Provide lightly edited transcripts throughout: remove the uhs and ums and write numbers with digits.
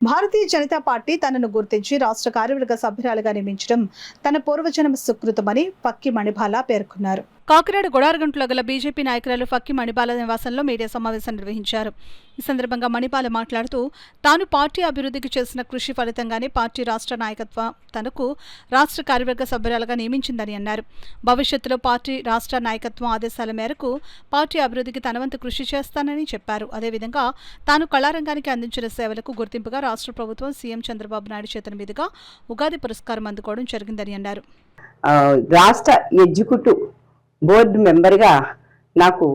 Bharatiya Janata party తనను గుర్తించి రాష్ట్ర కార్యవర్గ సభ్యురాలుగా నియమించడం తన పూర్వజన్మ సుకృతమని పక్కి మణిబాల పేర్కొన్నారు. కాకినాడ గొడారగుంటలో గల బీజేపీ నాయకురాలు పక్కి మణిబాల నివాసంలో మీడియా సమావేశం నిర్వహించారు. ఈ సందర్భంగా మణిబాల మాట్లాడుతూ తాను పార్టీ అభివృద్ధికి చేసిన కృషి ఫలితంగానే పార్టీ రాష్ట్ర నాయకత్వం తనకు రాష్ట్ర కార్యవర్గ సభ్యురాలుగా నియమించిందని అన్నారు. భవిష్యత్తులో పార్టీ రాష్ట్ర నాయకత్వం ఆదేశాల మేరకు పార్టీ అభివృద్ధికి తన వంతు కృషి చేస్తానని చెప్పారు. అదేవిధంగా తాను కళారంగానికి అందించిన సేవలకు గుర్తింపుగా రాష్ట్ర ప్రభుత్వం సీఎం చంద్రబాబు నాయుడు చేతుల మీదుగా ఉగాది పురస్కారం అందుకోవడం జరిగిందని అన్నారు. రాష్ట్ర ఎగ్జిక్యూటివ్ బోర్డు మెంబర్గా నాకు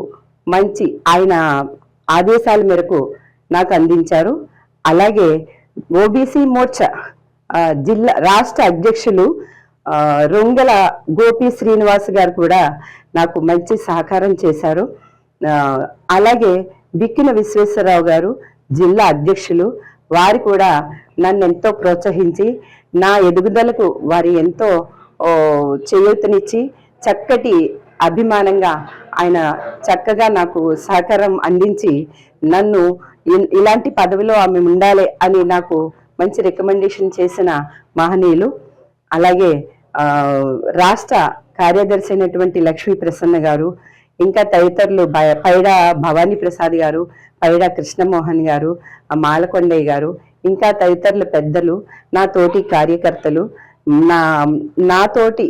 మంచి ఆయన ఆదేశాల మేరకు నాకు అందించారు. అలాగే ఓబీసీ మోర్చా జిల్లా రాష్ట్ర అధ్యక్షులు రొంగెల గోపి శ్రీనివాస్ గారు కూడా నాకు మంచి సహకారం చేశారు. అలాగే బిక్కిన విశ్వేశ్వరరావు గారు జిల్లా అధ్యక్షులు, వారు కూడా నన్ను ఎంతో ప్రోత్సహించి నా ఎదుగుదలకు వారు ఎంతో చేయూతనిచ్చి చక్కటి అభిమానంగా ఆయన చక్కగా నాకు సహకారం అందించి నన్ను ఇలాంటి పదవిలో ఆమె ఉండాలి అని నాకు మంచి రికమెండేషన్ చేసిన మహనీయులు. అలాగే రాష్ట్ర కార్యదర్శి అయినటువంటి లక్ష్మీ ప్రసన్న గారు, ఇంకా తదితరులు పైడా భవానీ ప్రసాద్ గారు, పైడా కృష్ణమోహన్ గారు, మాలకొండయ్య గారు, ఇంకా తదితరుల పెద్దలు, నా తోటి కార్యకర్తలు, నాతోటి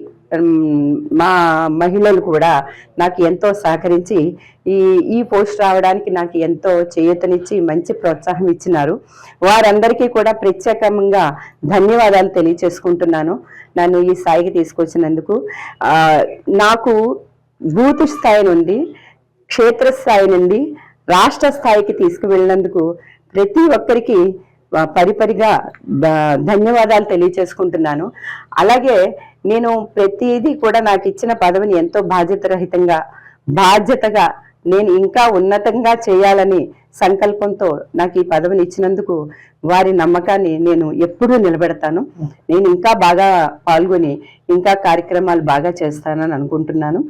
మా మహిళలు కూడా నాకు ఎంతో సహకరించి ఈ పోస్ట్ రావడానికి నాకు ఎంతో చేయూతనిచ్చి మంచి ప్రోత్సాహం ఇచ్చినారు. వారందరికీ కూడా ప్రత్యేకంగా ధన్యవాదాలు తెలియచేసుకుంటున్నాను నన్ను ఈ స్థాయికి తీసుకొచ్చినందుకు. నాకు బూత్ స్థాయి నుండి క్షేత్రస్థాయి నుండి రాష్ట్ర స్థాయికి తీసుకువెళ్ళినందుకు ప్రతి ఒక్కరికి పరిపరిగా ధన్యవాదాలు తెలియచేసుకుంటున్నాను. అలాగే నేను ప్రతిదీ కూడా నాకు ఇచ్చిన పదవిని ఎంతో బాధ్యతగా నేను ఇంకా ఉన్నతంగా చేయాలని సంకల్పంతో నాకు ఈ పదవిని ఇచ్చినందుకు వారి నమ్మకాన్ని నేను ఎప్పుడూ నిలబెడతాను. నేను ఇంకా బాగా పాల్గొని ఇంకా కార్యక్రమాలు బాగా చేస్తానని అనుకుంటున్నాను.